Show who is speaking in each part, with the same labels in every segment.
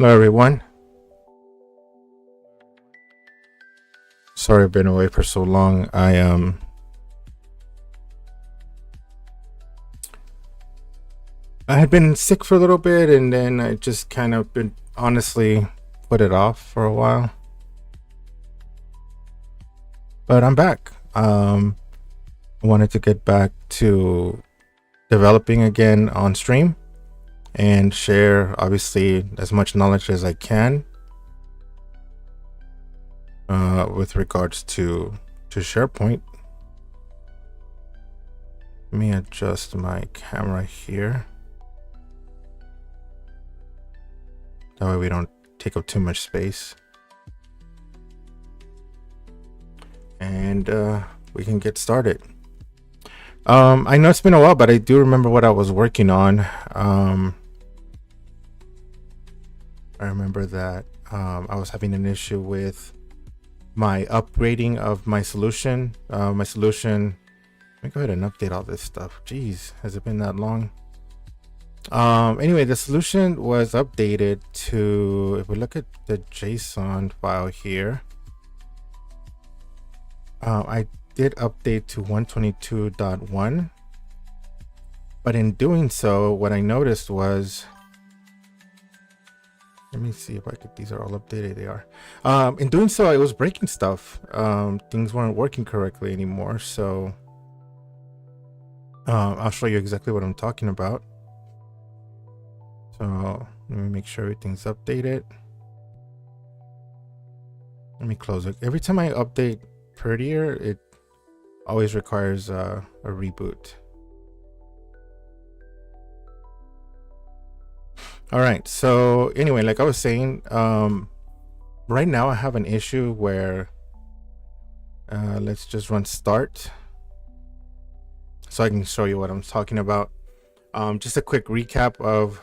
Speaker 1: Hello everyone. Sorry I've been away for so long. I had been sick for a little bit, and then I just kind of been honestly put it off for a while. But I'm back. I wanted to get back to developing again on stream and share obviously as much knowledge as I can with regards to SharePoint. Let me adjust my camera here. That way we don't take up too much space. And we can get started. I know it's been a while, but I do remember what I was working on. I remember that I was having an issue with my upgrading of my solution. Let me go ahead and update all this stuff. Jeez, has it been that long? Anyway, the solution was updated to, if we look at the JSON file here, I did update to 122.1, but in doing so, what I noticed was, let me see if I could, these are all updated. They are. In doing so, it was breaking stuff. Things weren't working correctly anymore. So I'll show you exactly what I'm talking about. So let me make sure everything's updated. Let me close it. Every time I update Prettier, it always requires a reboot. All right, so anyway, like I was saying, right now I have an issue where let's just run start so I can show you what I'm talking about. Just a quick recap of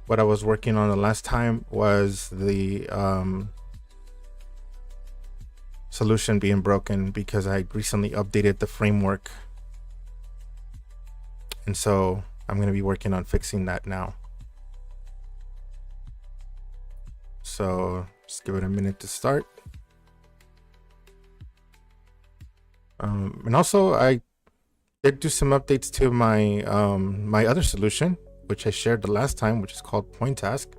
Speaker 1: what I was working on the last time was the solution being broken because I recently updated the framework, and so I'm going to be working on fixing that now. So just give it a minute to start. And also I did do some updates to my my other solution, which I shared the last time, which is called Point Task.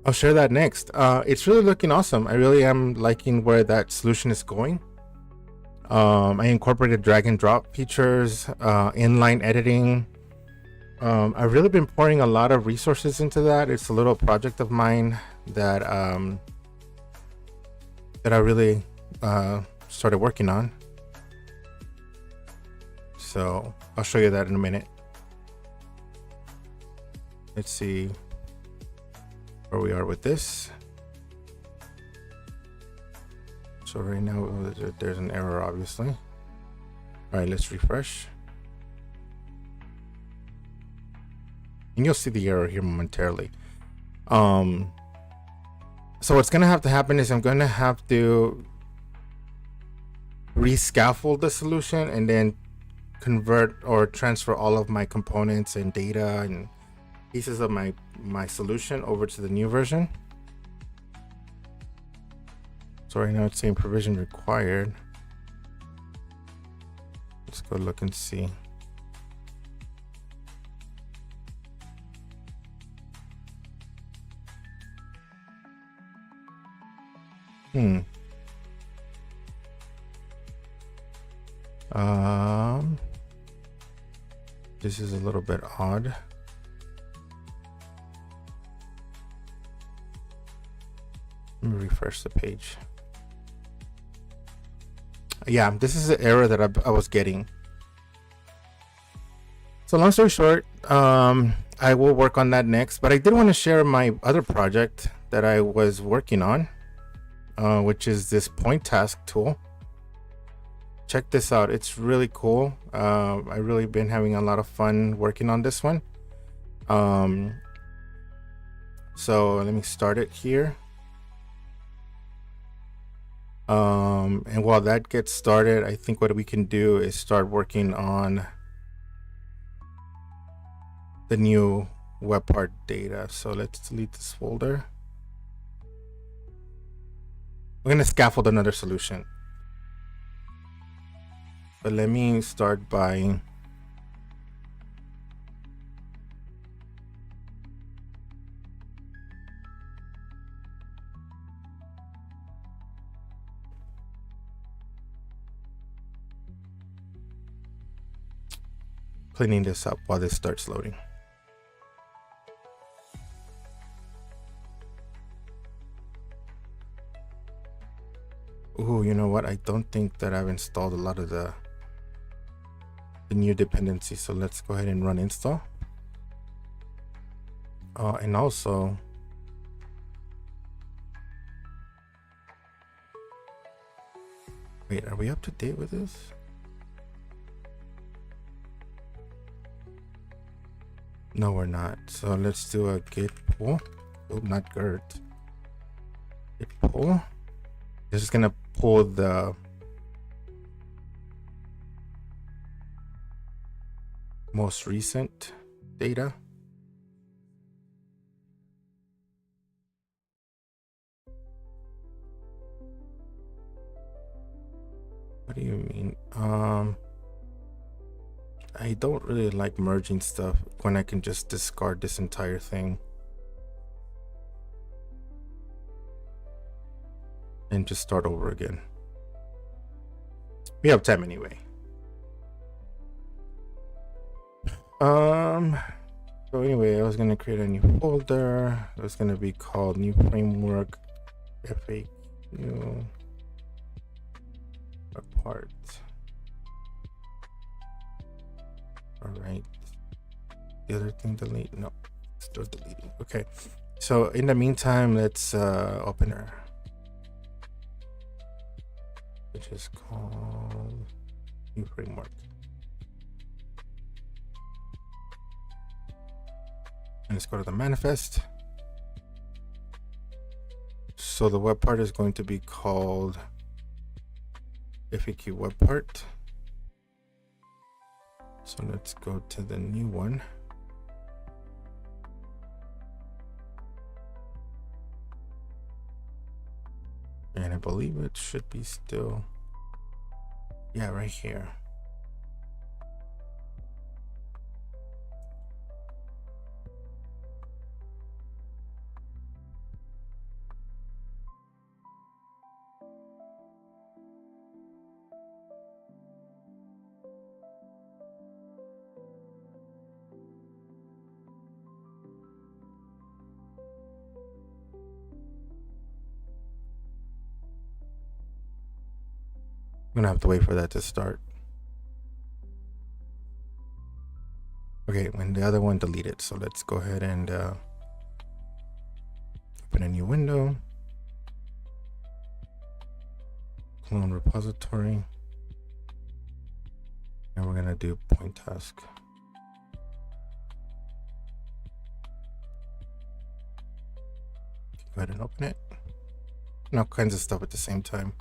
Speaker 1: I'll share that next. It's really looking awesome. I really am liking where that solution is going. I incorporated drag and drop features, inline editing. I've really been pouring a lot of resources into that. It's a little project of mine that that I really started working on. So I'll show you that in a minute. Let's see where we are with this. So right now there's an error, obviously. All right, let's refresh. And you'll see the error here momentarily. So what's gonna have to happen is I'm gonna have to rescaffold the solution and then convert or transfer all of my components and data and pieces of my solution over to the new version. So right now it's saying provision required. Let's go look and see. This is a little bit odd. Let me refresh the page. Yeah, this is an error that I was getting. So long story short, I will work on that next, but I did want to share my other project that I was working on, which is this point task tool. Check this out. It's really cool. I really been having a lot of fun working on this one. So let me start it here. And while that gets started, I think what we can do is start working on the new Webpart data. So let's delete this folder. We're gonna scaffold another solution. But let me start by cleaning this up while this starts loading. Ooh, you know what? I don't think that I've installed a lot of the new dependencies. So let's go ahead and run install. And also, wait, are we up to date with this? No, we're not. So let's do a git pull. Oh, not gert. Git pull. This is gonna pull the most recent data. What do you mean? I don't really like merging stuff when I can just discard this entire thing and just start over again. We have time anyway. So anyway, I was gonna create a new folder. It was gonna be called new framework FAQ Webpart. All right. The other thing delete? No, still deleting. Okay. So in the meantime, let's open our, which is called new framework. And let's go to the manifest. So the web part is going to be called FAQ web part. So let's go to the new one. And I believe it should be still, yeah, right here. I'm gonna have to wait for that to start. Okay, when the other one deleted, so let's go ahead and open a new window, clone repository, and we're gonna do point task. Go ahead and open it. And all kinds of stuff at the same time.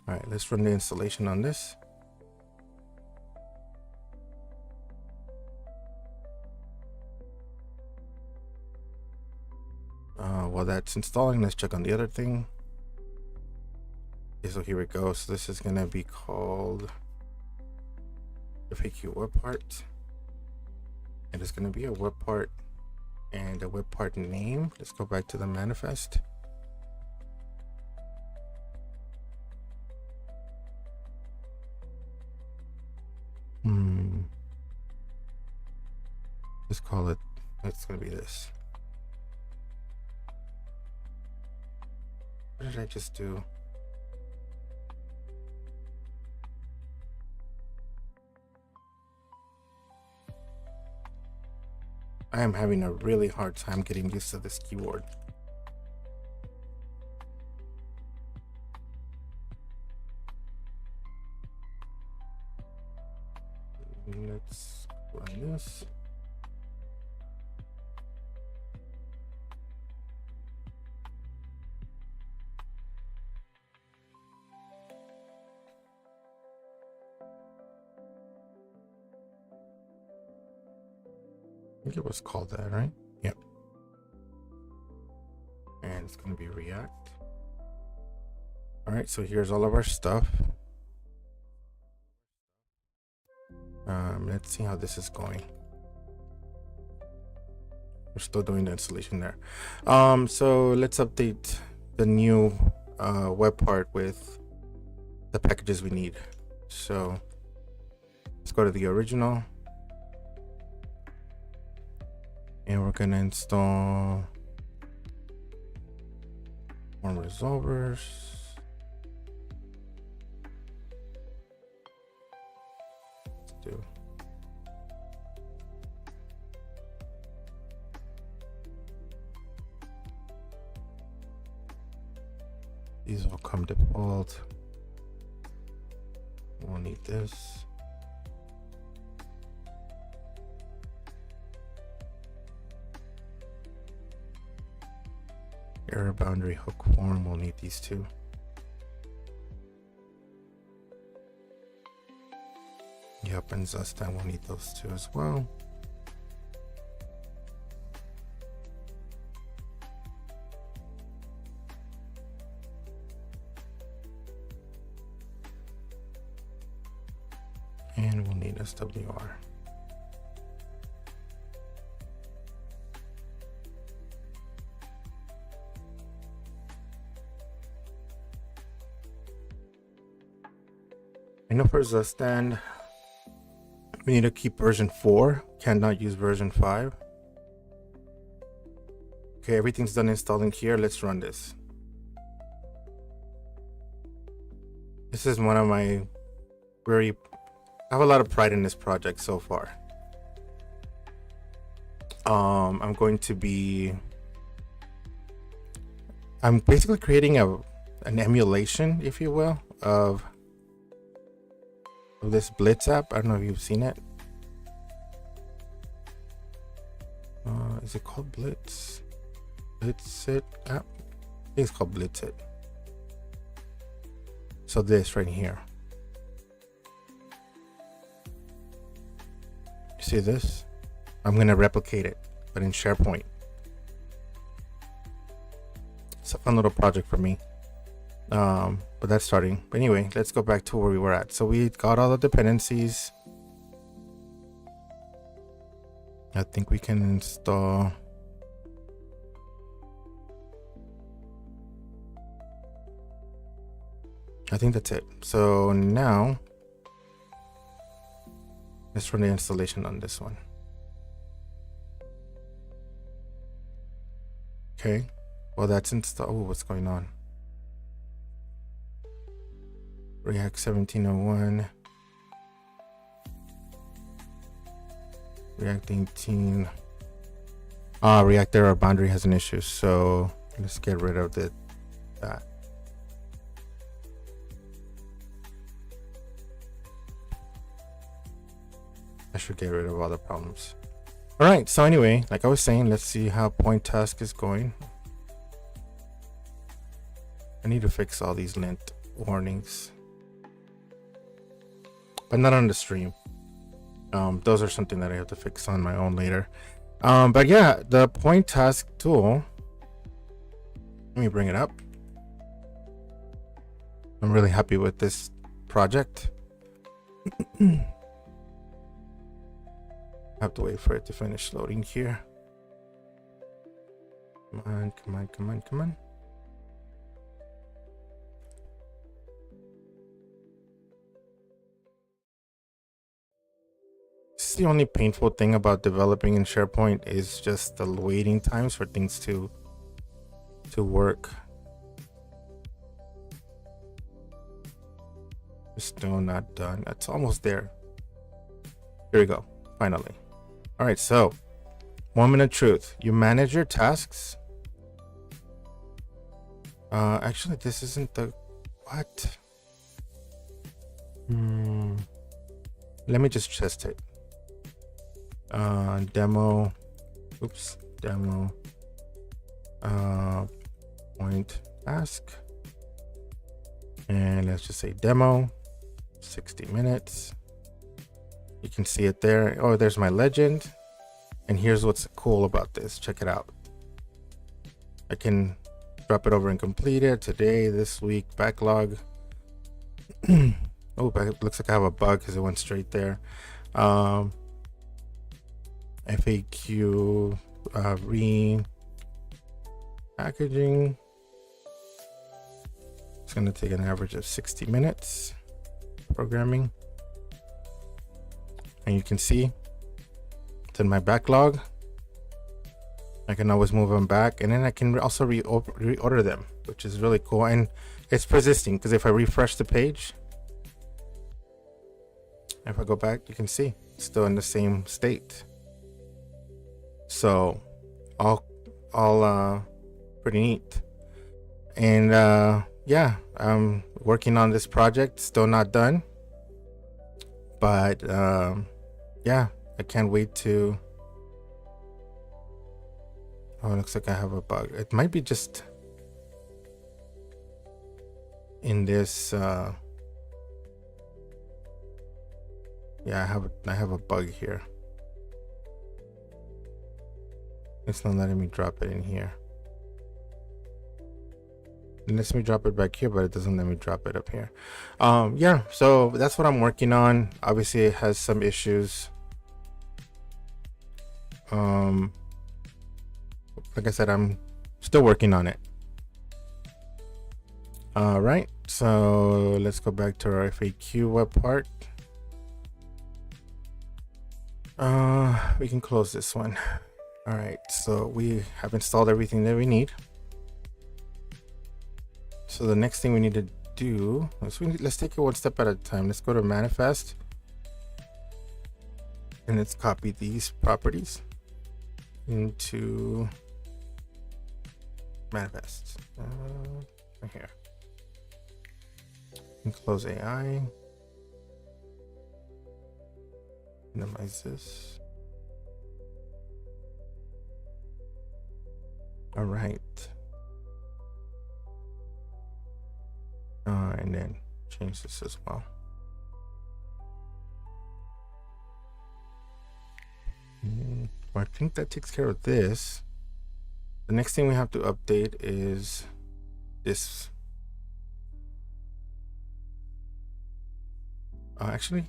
Speaker 1: All right, let's run the installation on this. While that's installing, let's check on the other thing. Okay, so here we go. So this is gonna be called FAQ web part. And it's gonna be a web part and a web part name. Let's go back to the manifest. Let's call it, it's gonna be this. What did I just do? I am having a really hard time getting used to this keyboard. Let's run this. think it was called that, right? Yep. And it's going to be React. All right, so here's all of our stuff. Let's see how this is going. We're still doing the installation there. So let's update the new Webpart with the packages we need. So let's go to the original. And we're gonna install form resolvers. Let's do. These will come default. We'll need this. Error boundary hook form, we'll need these two. Yep, and Zustan will need those two as well. And we'll need SWR. I know for Zustan, we need to keep version 4, cannot use version 5. Okay, everything's done installing here. Let's run this. This is one of my I have a lot of pride in this project so far. I'm basically creating an emulation, if you will, of this Blitz app. I don't know if you've seen it. Is it called Blitz? Blitzit app? I think it's called Blitzit. So this right here. You see this? I'm gonna replicate it, but in SharePoint. It's a fun little project for me. But that's starting. But anyway, let's go back to where we were at. So we got all the dependencies. I think we can install. I think that's it. So now let's run the installation on this one. Okay. Well, that's installed. Oh, what's going on? React 1701. React 18. React error boundary has an issue. So let's get rid of that. I should get rid of all the problems. All right. So anyway, like I was saying, let's see how point task is going. I need to fix all these lint warnings, but not on the stream. Those are something that I have to fix on my own later. But yeah, the point task tool, let me bring it up. I'm really happy with this project. I have to wait for it to finish loading here. Come on, come on, come on, come on. The only painful thing about developing in SharePoint is just the waiting times for things to work. It's still not done. It's almost there. Here we go. Finally. All right. So, moment of truth. You manage your tasks. Actually, this isn't the what? Let me just test it. Demo point task, and let's just say demo 60 minutes. You can see it there. Oh, there's my legend. And here's what's cool about this. Check it out. I can drop it over and complete it today, this week, backlog. Oh, it looks like I have a bug because it went straight there. FAQ, packaging. It's going to take an average of 60 minutes programming. And you can see it's in my backlog. I can always move them back, and then I can also reorder them, which is really cool. And it's persisting because if I refresh the page, if I go back, you can see it's still in the same state. So all pretty neat. And yeah, I'm working on this project, still not done, but yeah, I can't wait to. Oh, it looks like I have a bug. It might be just in this yeah, I have a bug here. It's not letting me drop it in here. It lets me drop it back here, but it doesn't let me drop it up here. Yeah, so that's what I'm working on. Obviously it has some issues. Like I said, I'm still working on it. All right, so let's go back to our FAQ web part. We can close this one. All right, so we have installed everything that we need. So the next thing we need to do is let's take it one step at a time. Let's go to manifest and let's copy these properties into manifest right here, and close AI, minimize this. All right, and then change this as well. Well, I think that takes care of this. The next thing we have to update is this. Actually,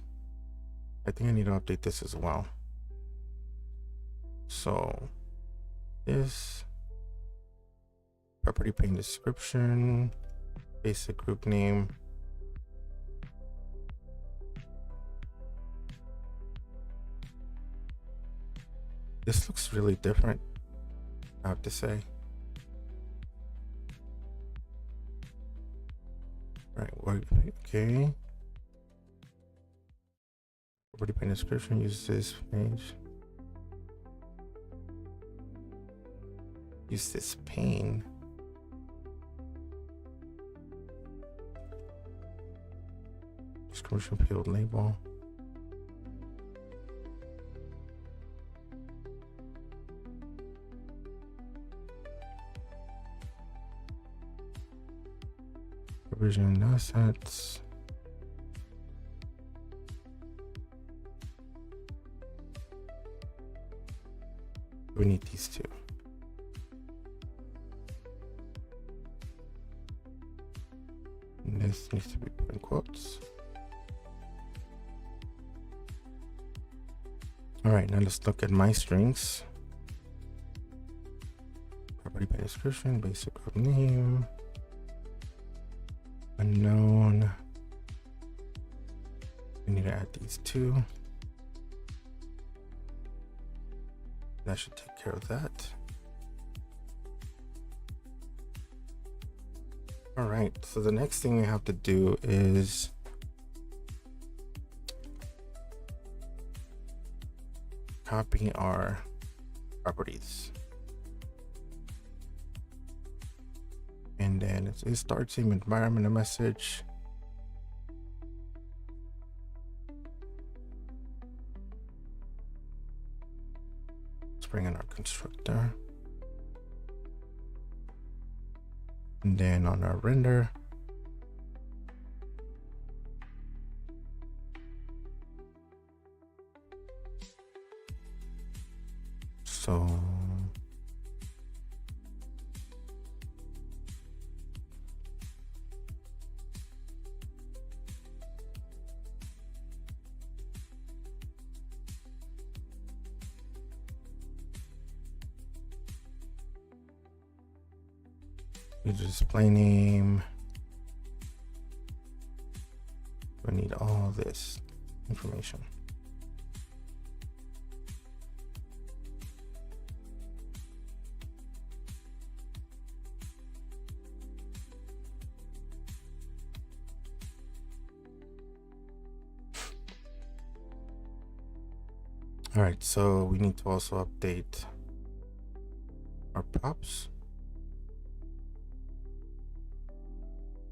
Speaker 1: I think I need to update this as well. So this property pane description, basic group name. This looks really different, I have to say. Right, okay. Property pane description, use this page. Use this pane. Commercial field label. Provision assets. We need these two. And this needs to be put in quotes. All right, now let's look at my strings. Property by description, basic group name, unknown. We need to add these two. That should take care of that. All right, so the next thing we have to do is copy our properties. And then it starts team environment a message. Let's bring in our constructor. And then on our render, User display name. We need all this information. All right, so we need to also update our props.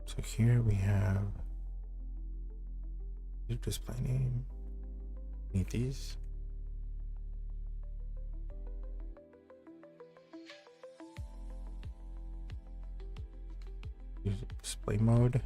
Speaker 1: So here we have your display name. Need these. Use display mode.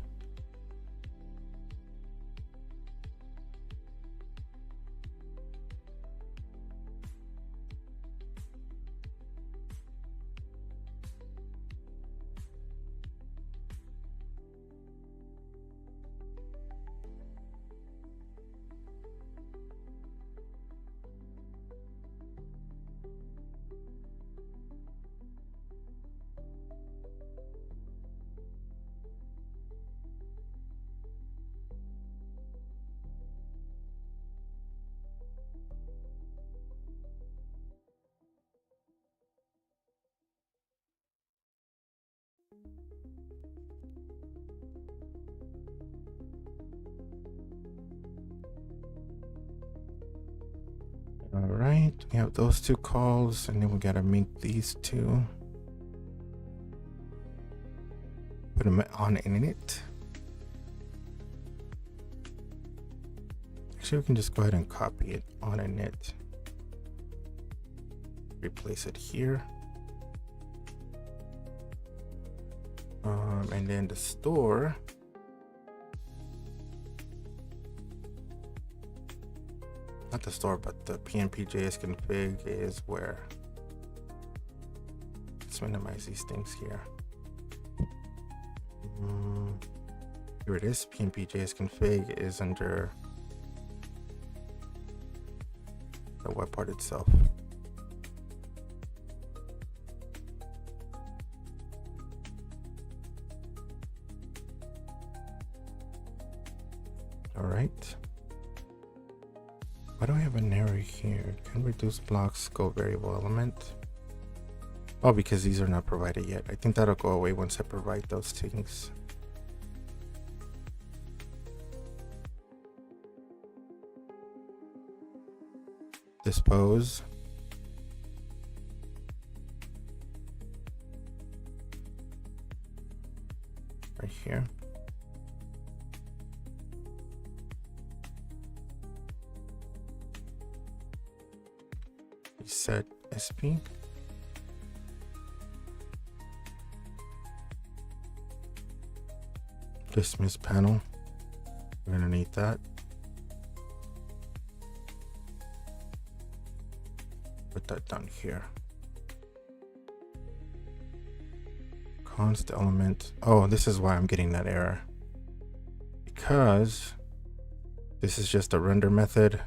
Speaker 1: All right, we have those two calls, and then we gotta make these two. Put them on init. Actually, we can just go ahead and copy it on init. Replace it here. And then the store. Not the store, but the PNP.js config is where. Let's minimize these things here. Here it is. PNP.js config is under the Webpart itself. All right. Why do I have an error here? Can reduce blocks scope variable element? Oh, because these are not provided yet. I think that'll go away once I provide those things. Dispose. Right here. Set SP. Dismiss panel. We're gonna need that. Put that down here. Const element. Oh, this is why I'm getting that error. Because this is just a render method.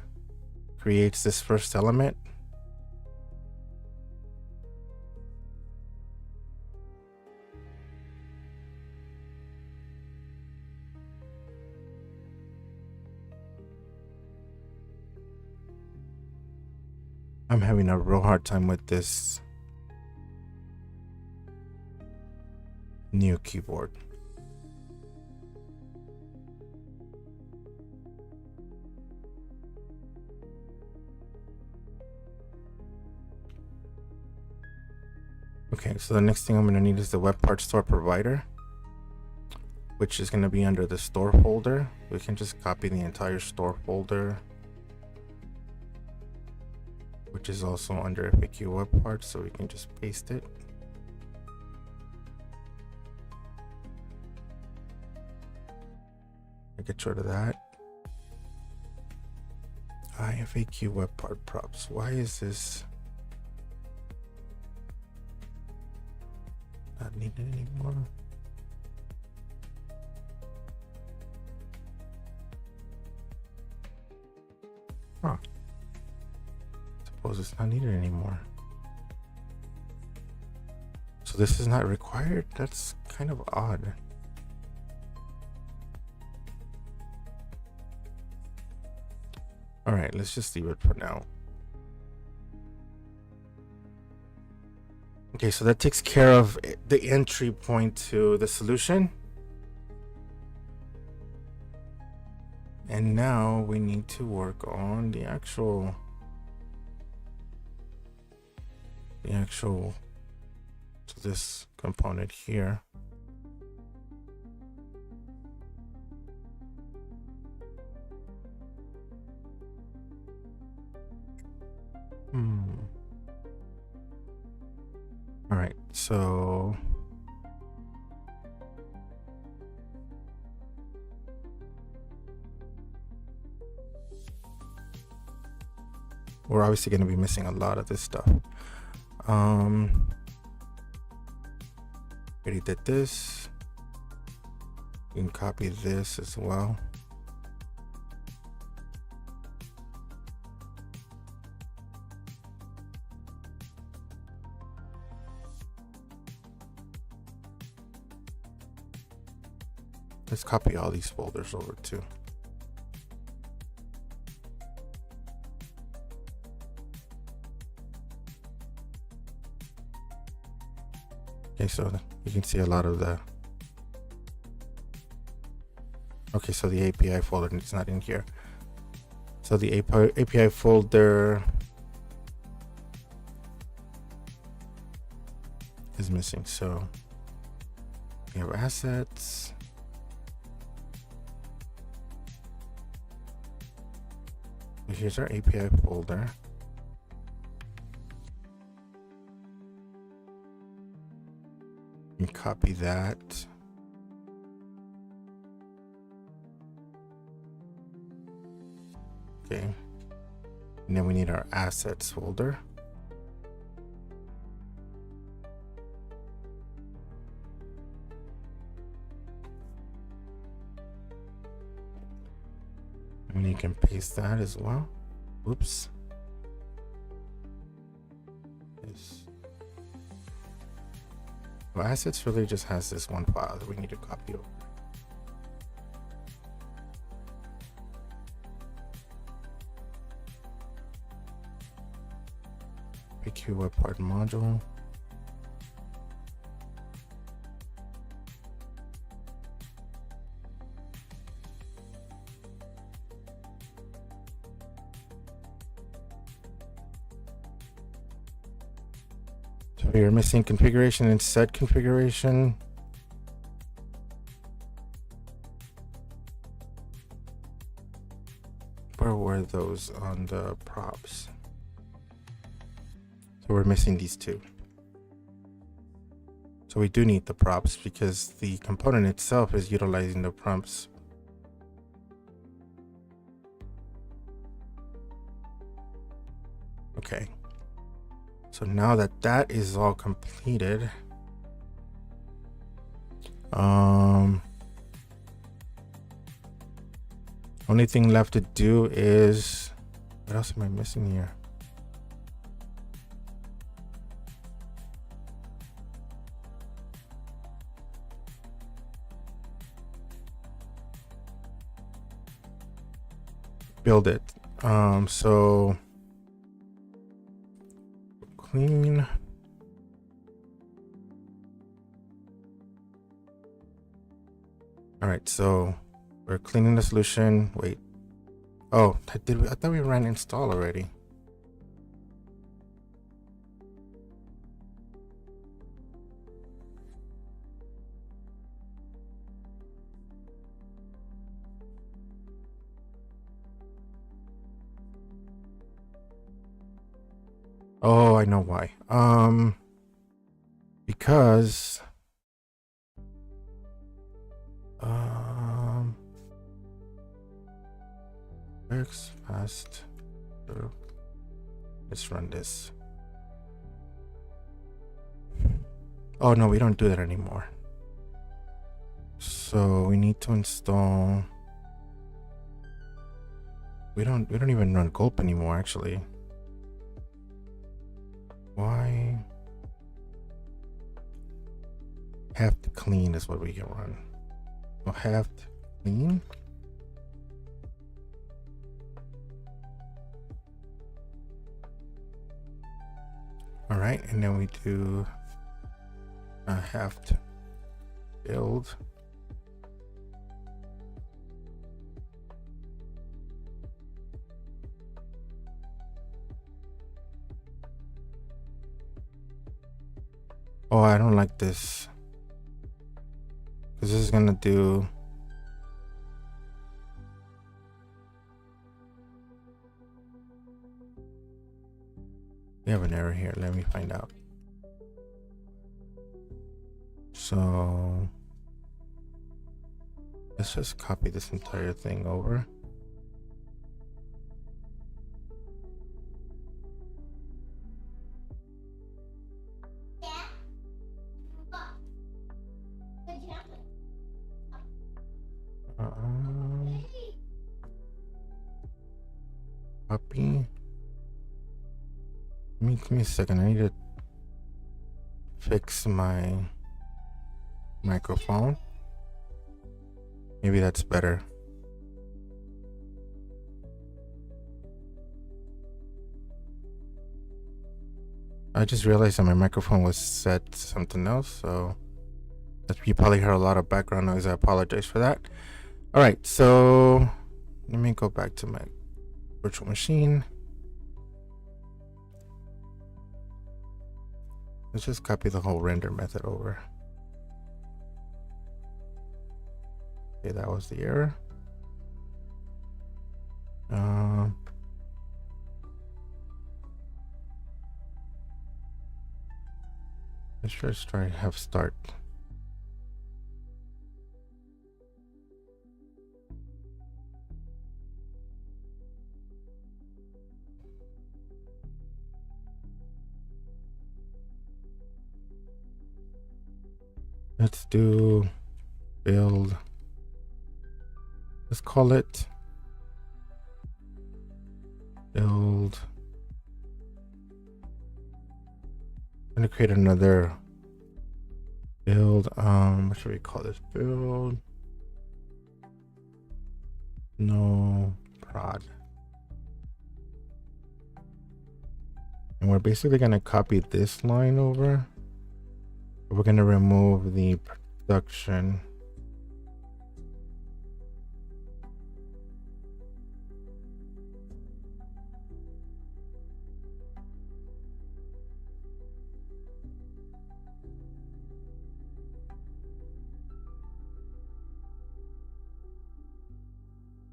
Speaker 1: Creates this first element. I'm having a real hard time with this new keyboard. Okay, so the next thing I'm going to need is the Webpart store provider, which is going to be under the store folder. We can just copy the entire store folder, which is also under FAQ Webpart, so we can just paste it. I get rid of that. FAQ Webpart props. Why is this not needed anymore? Huh. Suppose it's not needed anymore. So So this is not required? That's kind of odd. All right, let's just leave it for now. Okay, so that takes care of the entry point to the solution. And now we need to work on the actual so this component here. All right, so we're obviously going to be missing a lot of this stuff. Already did this. You can copy this as well. Let's copy all these folders over too. Okay, so you can see a lot of the. Okay, so the API folder is not in here. So the API folder is missing. So we have assets. So here's our API folder. And copy that. Okay. And then we need our assets folder. And you can paste that as well. Oops. Yes. Well, assets really just has this one file that we need to copy over. PQ Webpart module. So you're missing configuration and set configuration. Where were those on the props? So we're missing these two. So we do need the props because the component itself is utilizing the prompts. Okay. So now that that is all completed, only thing left to do is, what else am I missing here? Build it. So clean. All right, so we're cleaning the solution. Wait. Oh, I thought we ran install already. Oh, I know why. Because works fast. Let's run this. Oh no, we don't do that anymore. So we need to install. We don't even run gulp anymore actually. Why? Heft clean is what we can run. So heft clean. All right, and then we do heft build. Oh, I don't like this. Because this is going to do... We have an error here. Let me find out. So... let's just copy this entire thing over. Copy. Give me a second. I need to fix my microphone. Maybe that's better. I just realized that my microphone was set to something else, so you probably heard a lot of background noise. I apologize for that. All right, so let me go back to my virtual machine. Let's just copy the whole render method over. Okay, that was the error. Let's just try to have start. Let's do build. Let's call it build. I'm gonna create another build. What should we call this? Build no prod. And we're basically gonna copy this line over. We're gonna remove the production.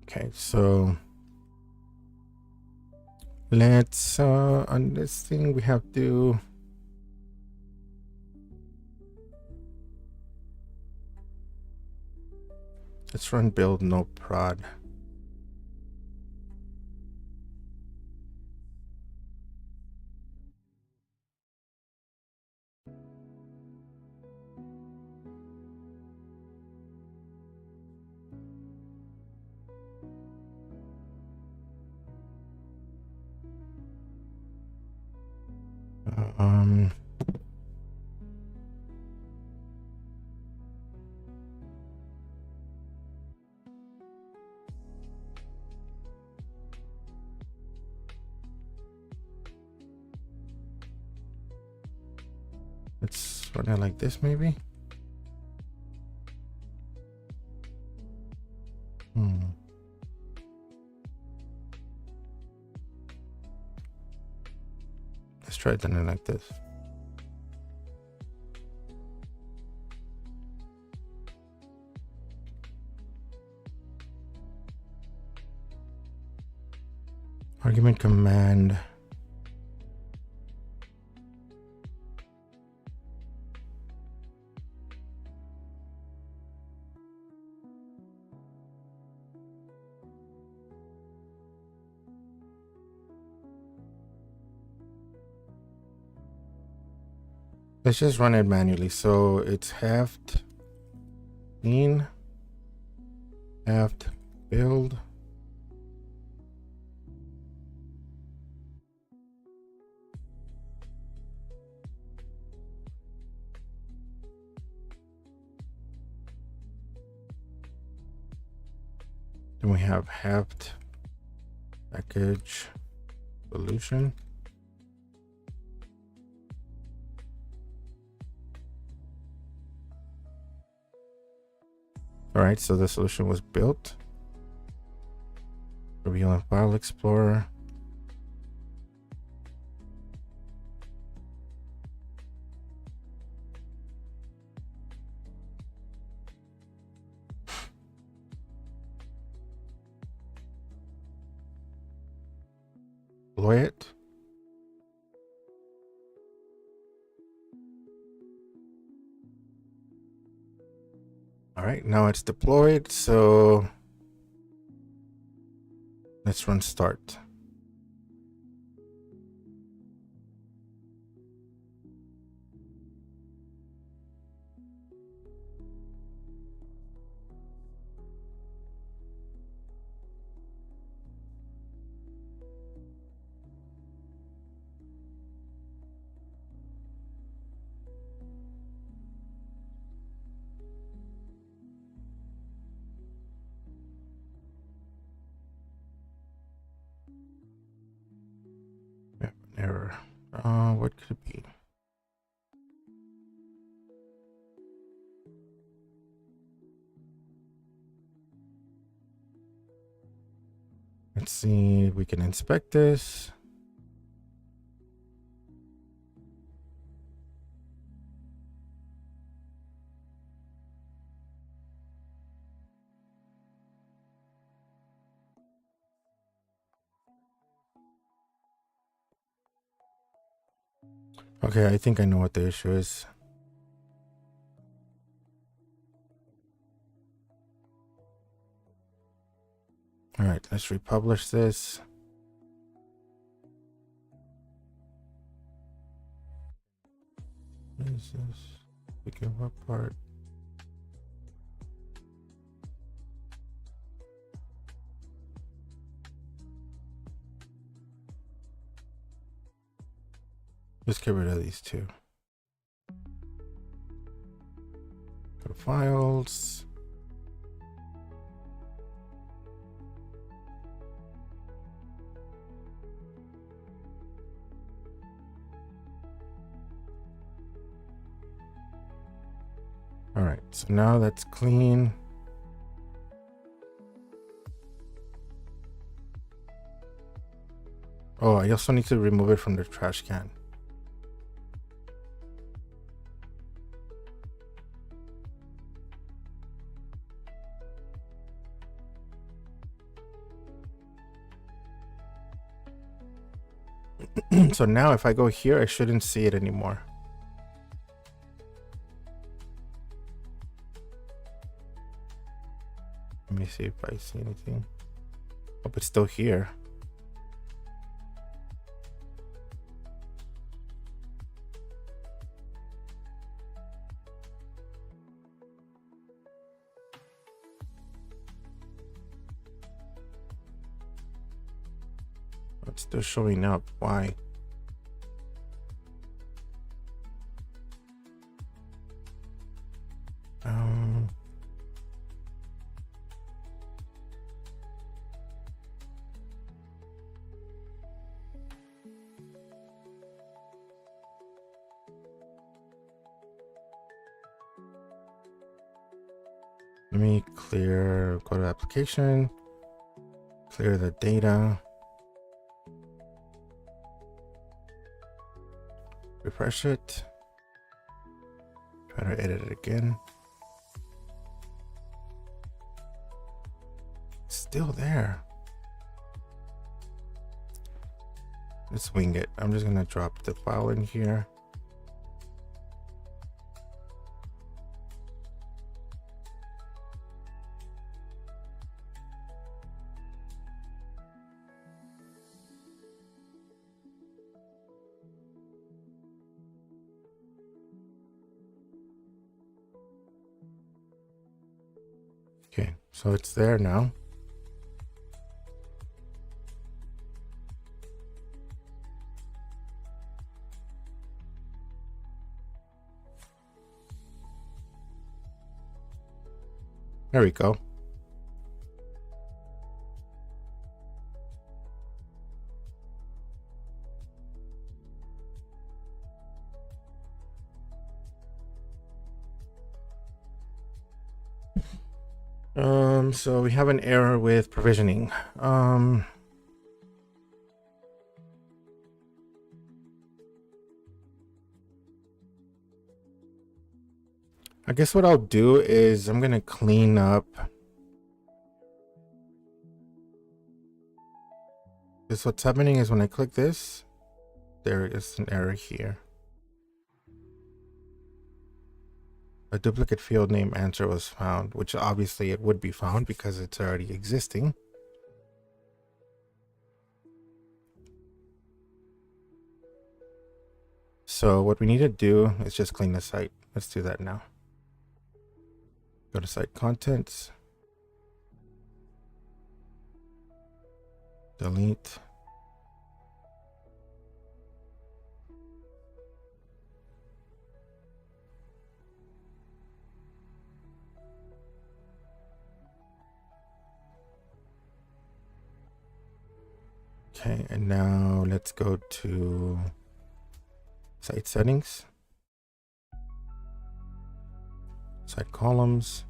Speaker 1: Okay, so let's on this thing we have to let's run build no prod. Let's run it like this, maybe. Let's try it then like this. Argument command. Let's just run it manually. So it's heft clean, heft build. Then we have heft package solution. All right, so the solution was built. Reveal in File Explorer. Deploy it. All right, now it's deployed. So let's run start. We have an error. What could it be? Let's see if we can inspect this. Okay, I think I know what the issue is. All right, let's republish this. What is this? Begin Webpart. Just get rid of these two. Go to files. All right, so now that's clean. Oh, I also need to remove it from the trash can. So now if I go here, I shouldn't see it anymore. Let me see if I see anything. Oh, it's still here. It's still showing up. Why? Let me clear, go to application, clear the data, refresh it, try to edit it again. It's still there. Let's wing it. I'm just gonna drop the file in here. Okay, so it's there now. There we go. So we have an error with provisioning. I guess what I'll do is I'm gonna clean up. Because what's happening is when I click this, there is an error here. A duplicate field name answer was found, which obviously it would be found because it's already existing. So what we need to do is just clean the site. Let's do that now. Go to site contents. Delete. Okay, and now let's go to site settings, site columns.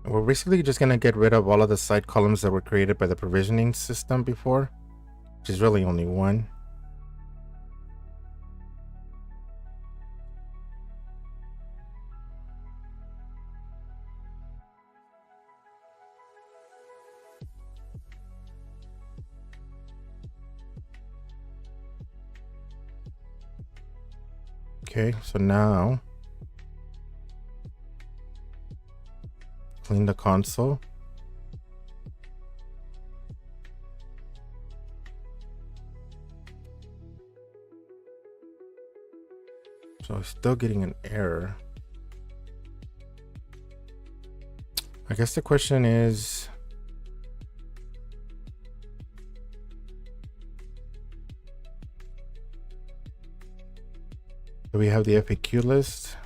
Speaker 1: And we're basically just gonna get rid of all of the site columns that were created by the provisioning system before, which is really only one. Okay, so now clean the console. So I'm still getting an error. I guess the question is, do we have the FAQ list?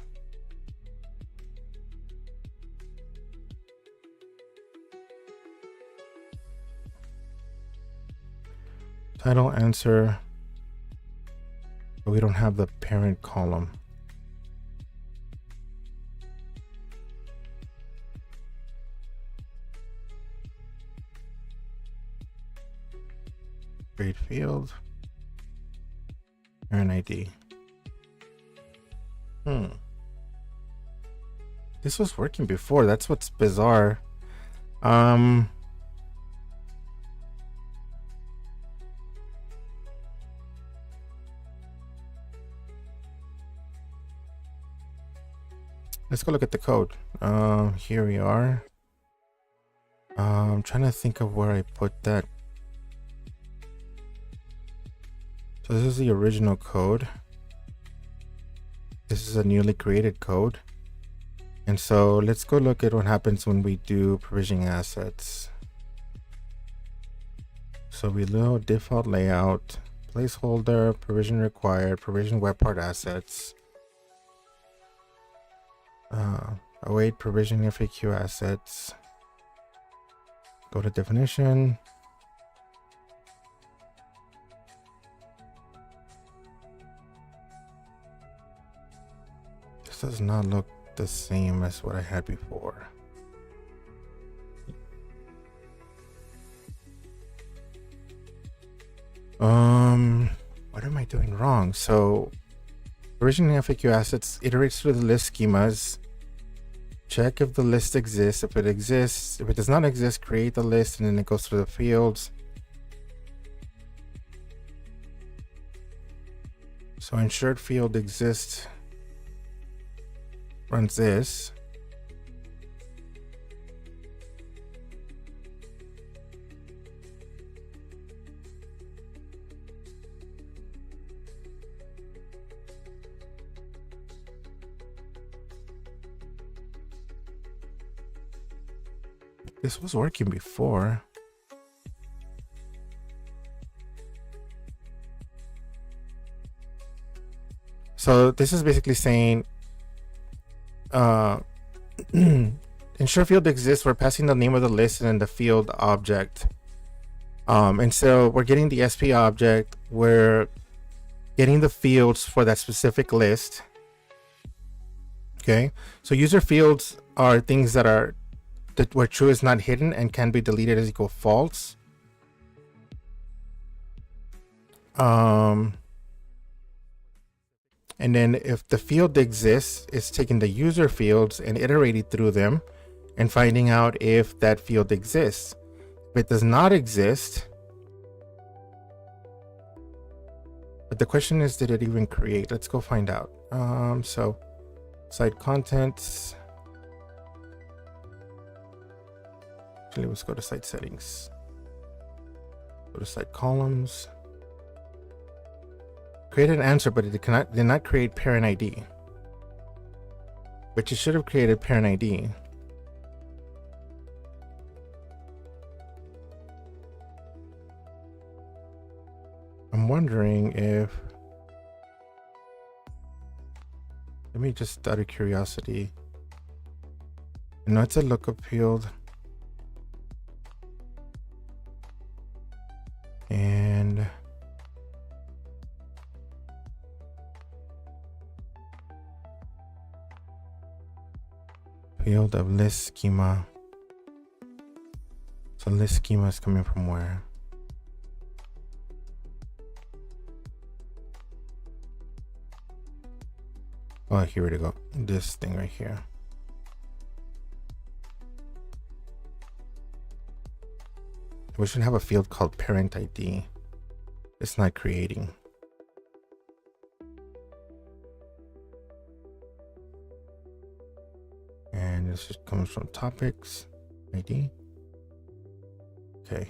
Speaker 1: Title, answer, but we don't have the parent column. Grade field, parent ID. This was working before. That's what's bizarre. Let's go look at the code. Here we are. I'm trying to think of where I put that. So this is the original code. This is a newly created code. And so let's go look at what happens when we do provisioning assets. So we load default layout, placeholder, provision required, provision Webpart assets. Await provision FAQ assets. Go to definition. This does not look the same as what I had before. What am I doing wrong? So provisioning FAQ assets iterates through the list schemas. Check if the list exists. If it exists, if it does not exist, create the list, and then it goes through the fields. So ensured field exists runs this. This was working before. So this is basically saying ensure field exists. We're passing the name of the list and then the field object. And so we're getting the SP object. We're getting the fields for that specific list. Okay, so user fields are things that where true is not hidden and can be deleted as equal false. And then if the field exists, it's taking the user fields and iterating through them and finding out if that field exists. If it does not exist, but the question is, did it even create? Let's go find out. So site contents. Actually, let's go to site settings. Go to site columns. Create an answer, but it did not create parent ID. But you should have created parent ID. I'm wondering if, let me just out of curiosity. No, it's a lookup field. And field of list schema. So list schema is coming from where? Oh, here we go. This thing right here. We should have a field called parent ID. It's not creating. And this just comes from topics ID. Okay.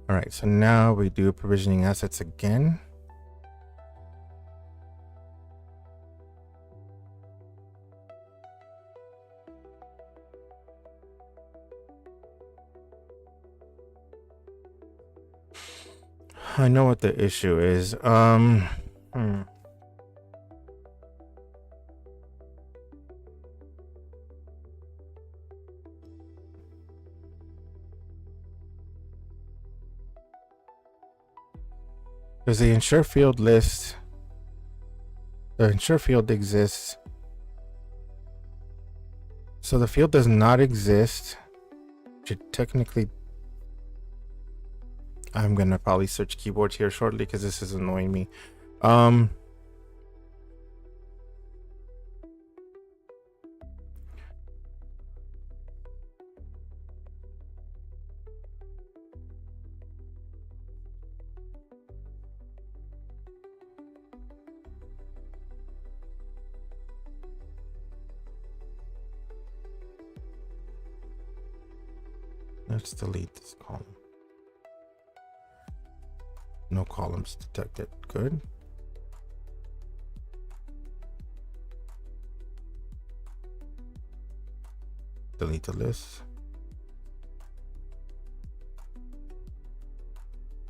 Speaker 1: All right, so now we do provisioning assets again. I know what the issue is. Does the ensure field list? The ensure field exists. So the field does not exist. Should technically. I'm gonna probably search keyboards here shortly because this is annoying me. Let's delete this column. No columns detected. Good. Delete the list.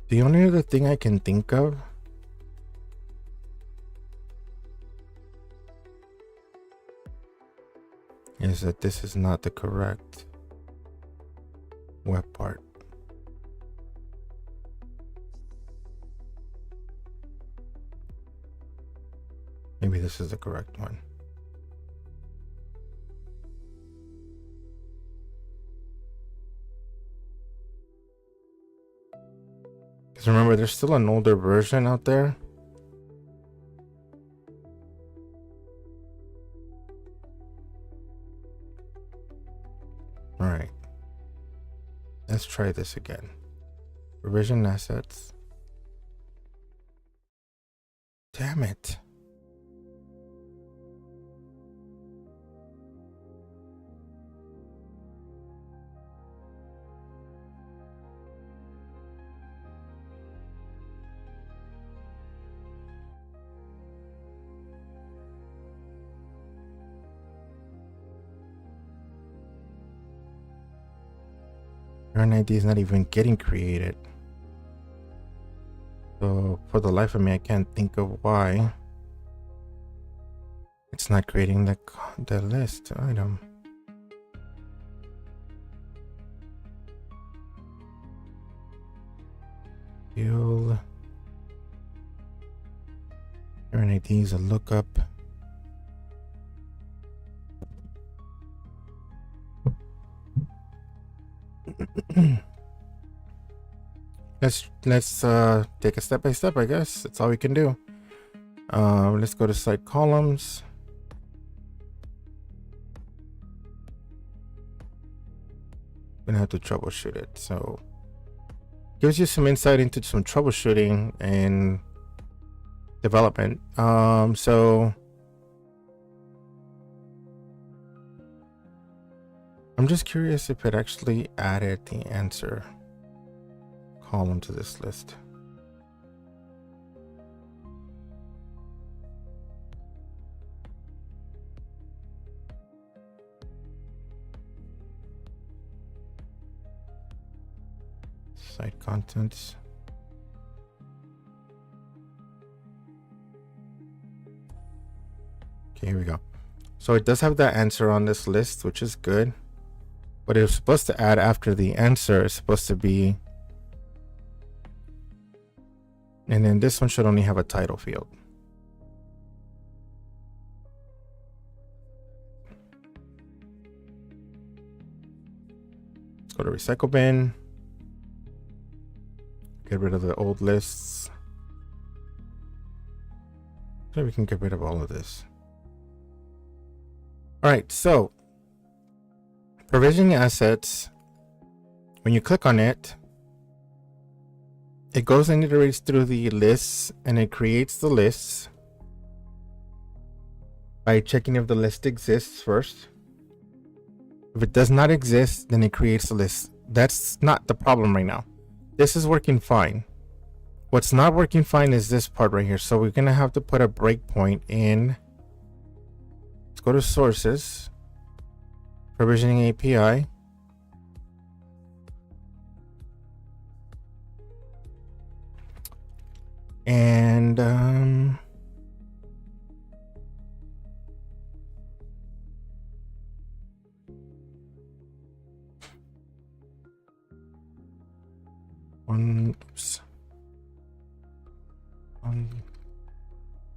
Speaker 1: The only other thing I can think of is that this is not the correct Webpart. Maybe this is the correct one. Because remember, there's still an older version out there. All right. Let's try this again. Provision assets. Damn it. Parent ID is not even getting created. So for the life of me, I can't think of why it's not creating the list item. Field. Parent ID is a lookup. let's take a step by step, I guess. That's all we can do. Let's go to site columns. Gonna have to troubleshoot it. So gives you some insight into some troubleshooting and development. So I'm just curious if it actually added the answer column to this list. Site contents. Okay, here we go. So it does have that answer on this list, which is good. What it was supposed to add after the answer is supposed to be, and then this one should only have a title field. Let's go to recycle bin. Get rid of the old lists. So we can get rid of all of this. All right, so provisioning assets, when you click on it, it goes and iterates through the lists and it creates the lists by checking if the list exists first. If it does not exist, then it creates the list. That's not the problem right now. This is working fine. What's not working fine is this part right here. So we're gonna have to put a breakpoint in. Let's go to sources, provisioning API. And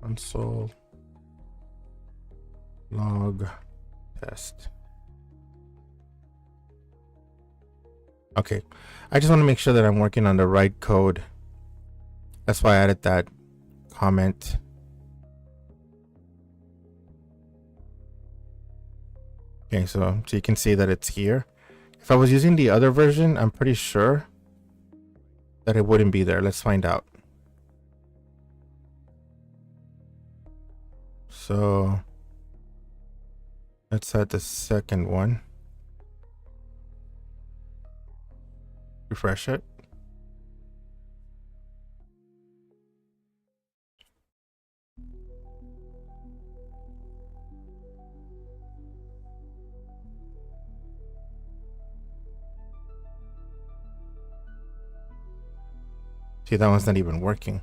Speaker 1: console log test. Okay, I just want to make sure that I'm working on the right code. That's why I added that comment. Okay, so you can see that it's here. If I was using the other version, I'm pretty sure that it wouldn't be there. Let's find out. So let's add the second one. Refresh it. See, that one's not even working.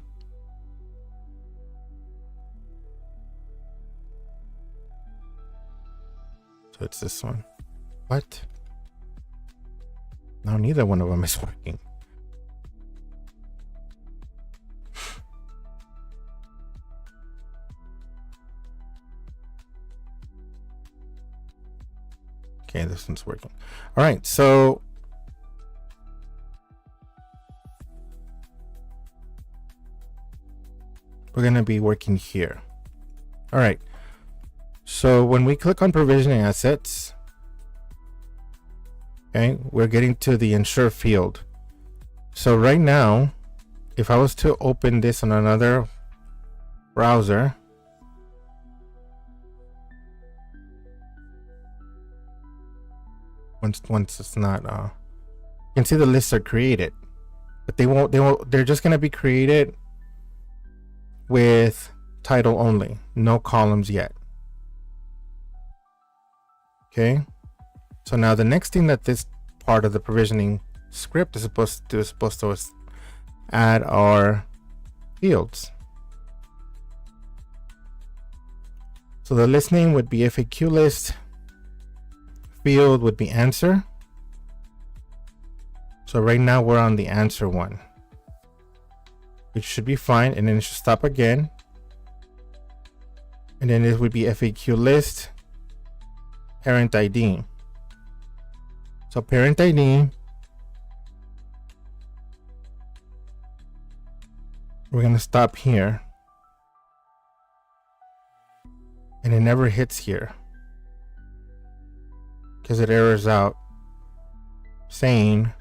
Speaker 1: So it's this one. What? No, neither one of them is working. Okay, this one's working. All right, so we're going to be working here. All right. So when we click on provisioning assets, okay, we're getting to the ensure field. So right now, if I was to open this on another browser, once it's not, you can see the lists are created, but they're just going to be created with title only, no columns yet. Okay, so now the next thing that this part of the provisioning script is supposed to do is supposed to add our fields. So the list name would be FAQ list, field would be answer. So right now we're on the answer one, which should be fine, and then it should stop again. And then it would be FAQ list, parent ID. So parent ID, we're gonna stop here. And it never hits here because it errors out saying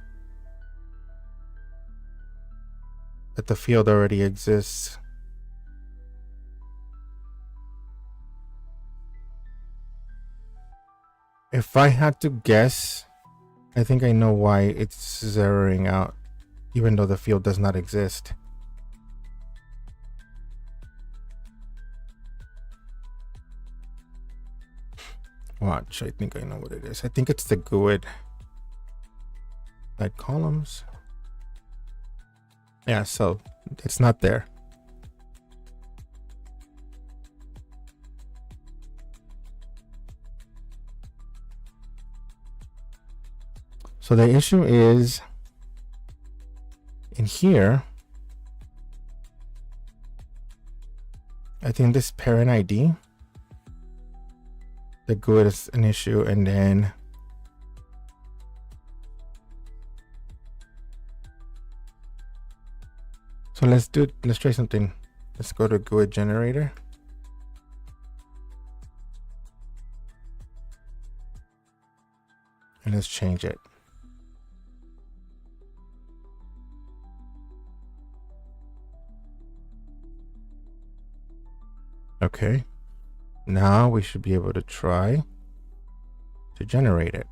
Speaker 1: that the field already exists. If I had to guess, I think I know why it's zeroing out, even though the field does not exist. Watch, I think I know what it is. I think it's the GUID. Like columns. Yeah, so it's not there. So the issue is in here. I think this parent ID, the GUID is an issue, and then so let's try something. Let's go to GUID generator. And let's change it. Okay. Now we should be able to try to generate it.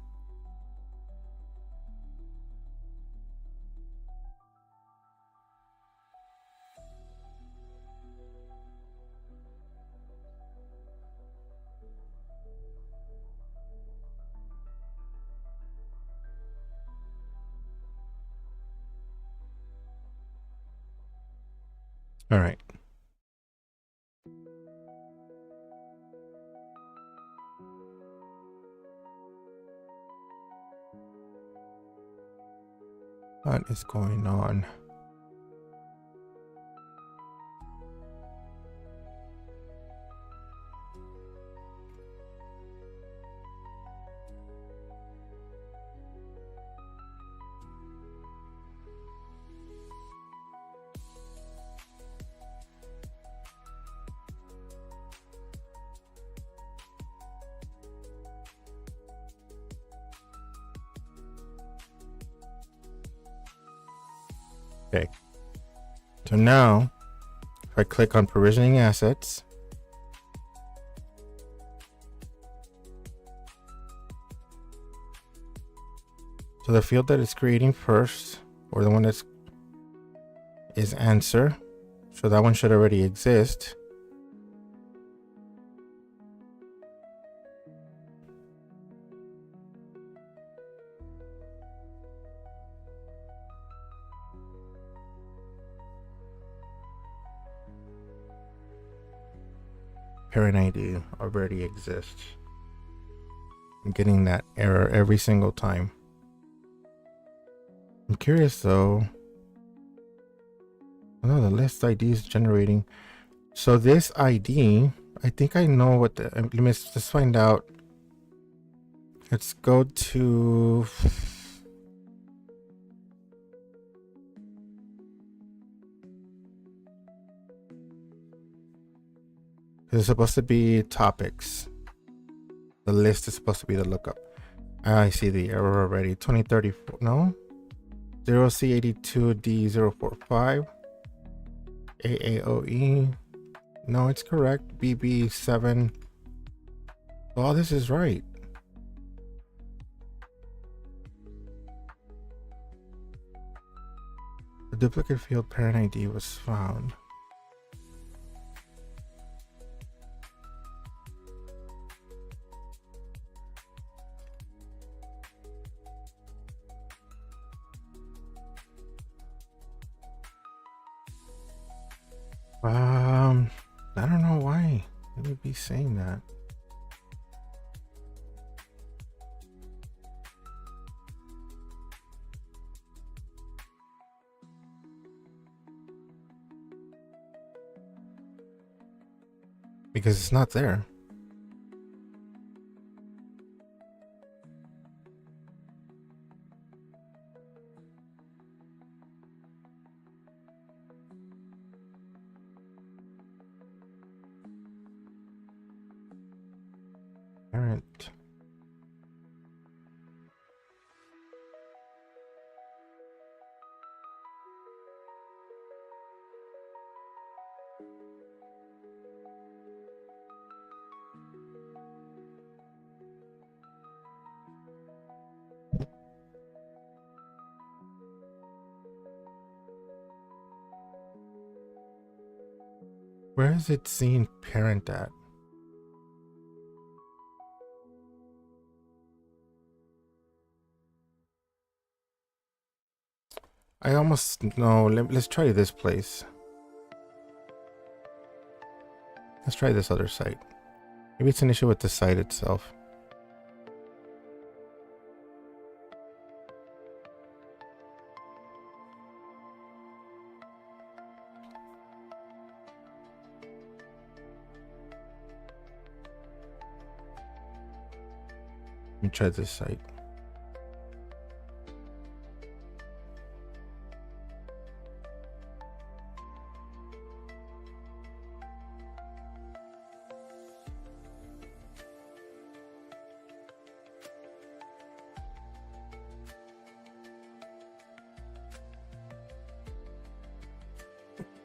Speaker 1: All right. What is going on? Okay. So now, if I click on provisioning assets, so the field that it's creating first, or the one that's is answer. So that one should already exist. Parent ID already exists. I'm getting that error every single time. I'm curious though. Oh no, the list ID is generating. So this ID, I think I know what the, let me just find out. Let's go to, it's supposed to be topics. The list is supposed to be the lookup. I see the error already. 2034, no? 0C82D045. AAOE. No, it's correct. BB7. Oh, this is right. The duplicate field parent ID was found. I don't know why it would be saying that. because it's not there. Parent. Where is it seeing parent at? I almost know. Let's try this place. Let's try this other site. Maybe it's an issue with the site itself. Let me try this site.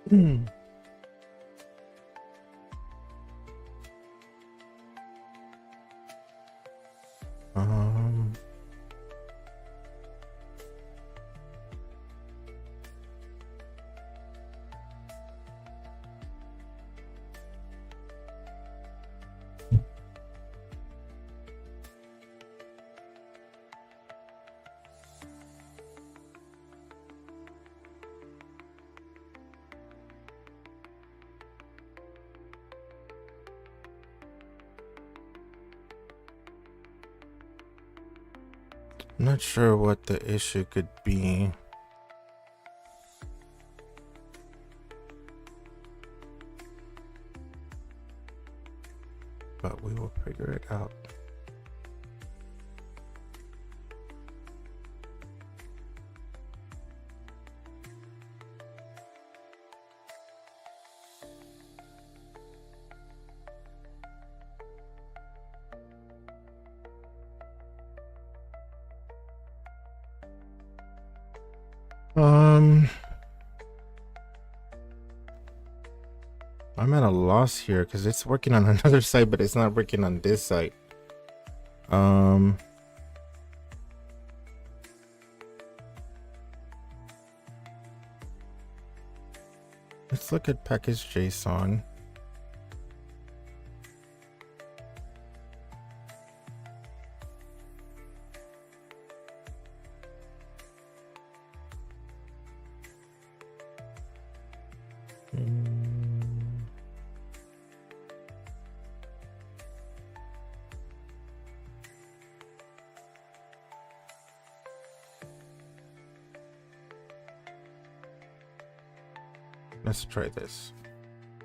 Speaker 1: Hmm. Um. I'm not sure what the issue could be. But we will figure it out. I'm at a loss here because it's working on another site, but it's not working on this site. Let's look at package JSON. Let's try this.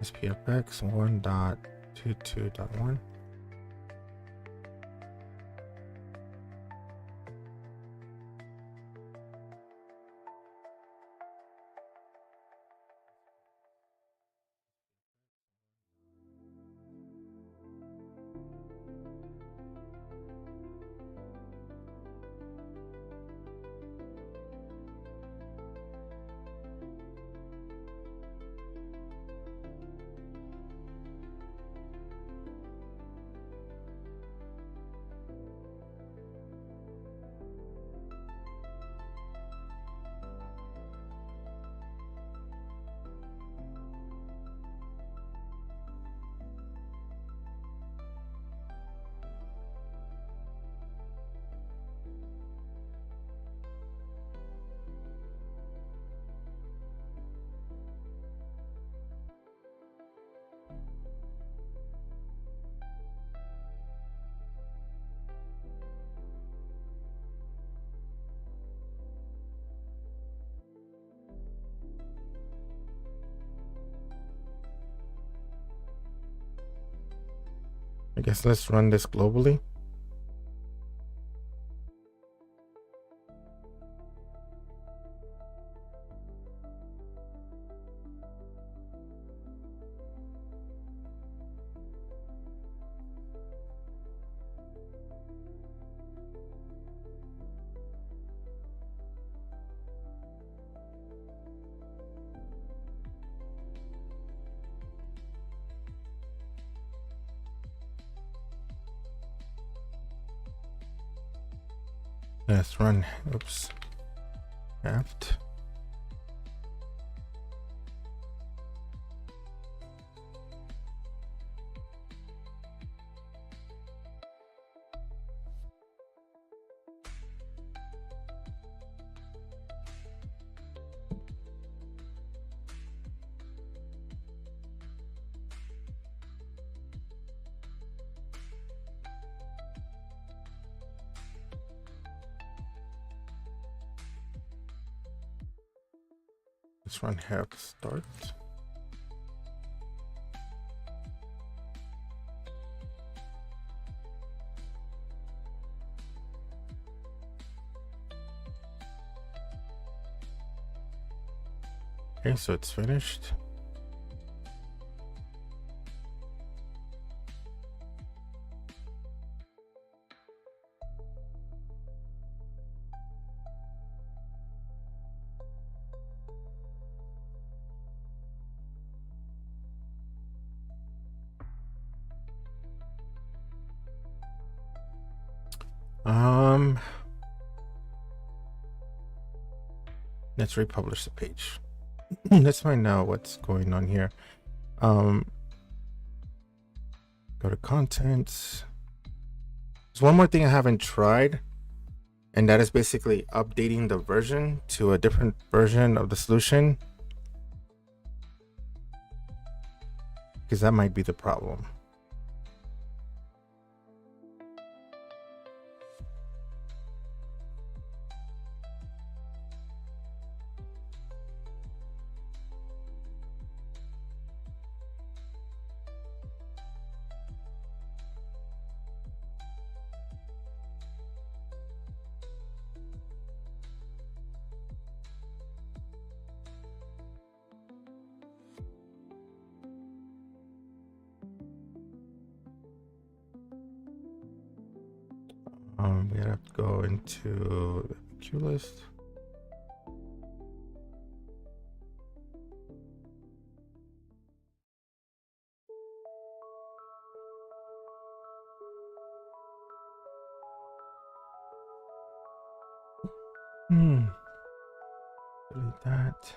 Speaker 1: SPFx 1.22.1. I guess let's run this globally. Let's run, oops, apt. Let's run help start. Okay, so it's finished. Let's republish the page. Let's find out what's going on here. Go to contents. There's one more thing I haven't tried, and that is basically updating the version to a different version of the solution, because that might be the problem. We have to go into the queue list. Delete that.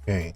Speaker 1: Okay.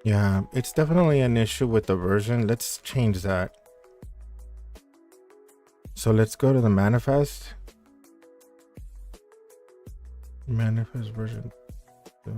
Speaker 1: Yeah, it's definitely an issue with the version. Let's change that. So let's go to the manifest. Manifest version 2.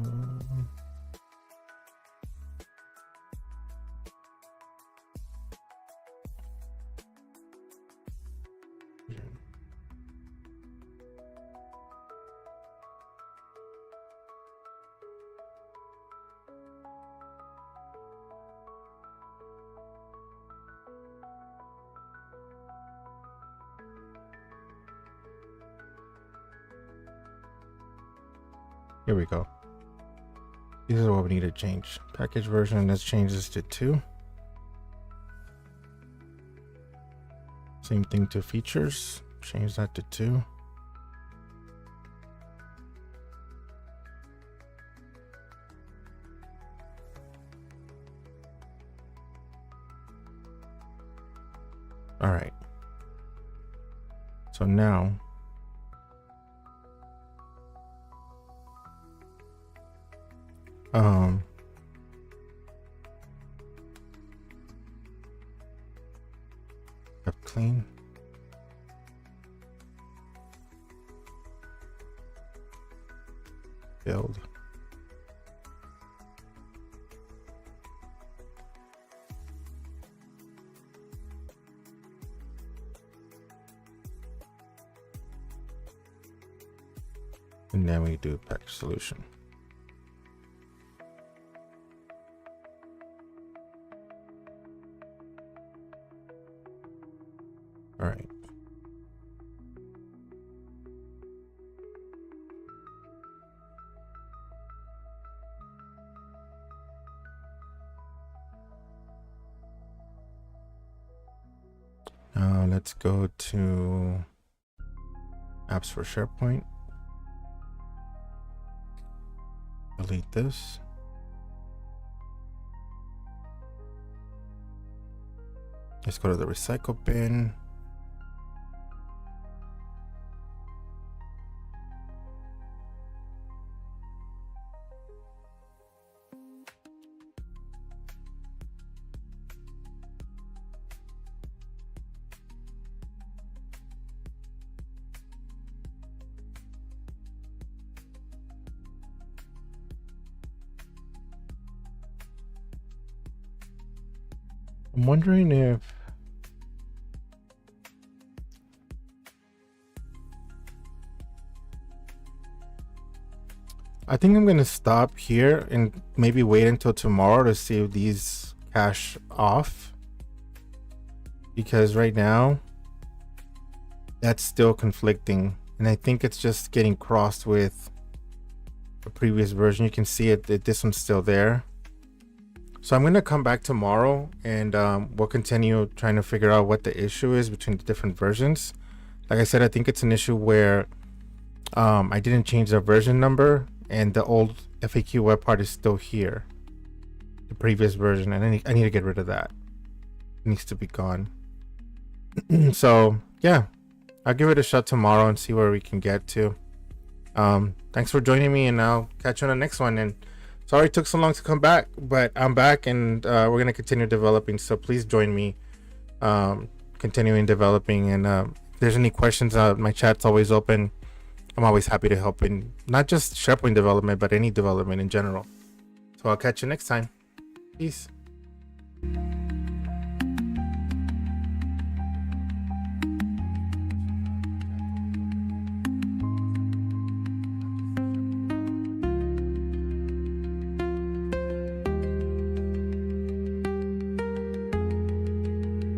Speaker 1: Here we go. These are what we need to change. Package version, let's change this to 2. Same thing to features, change that to 2. All right. So now have clean. Build. And then we do package solution. All right. Now let's go to apps for SharePoint. Delete this. Let's go to the recycle bin. I'm wondering if I think I'm gonna stop here and maybe wait until tomorrow to see if these cache off, because right now that's still conflicting, and I think it's just getting crossed with the previous version. You can see it that this one's still there. So I'm going to come back tomorrow and we'll continue trying to figure out what the issue is between the different versions. Like I said, I think it's an issue where I didn't change the version number and the old FAQ web part is still here, the previous version, and I need to get rid of that. It needs to be gone. So yeah, I'll give it a shot tomorrow and see where we can get to. Thanks for joining me, and I'll catch you on the next one. And sorry it took so long to come back, but I'm back, and we're going to continue developing. So please join me continuing developing. And if there's any questions, my chat's always open. I'm always happy to help in not just SharePoint development, but any development in general. So I'll catch you next time. Peace.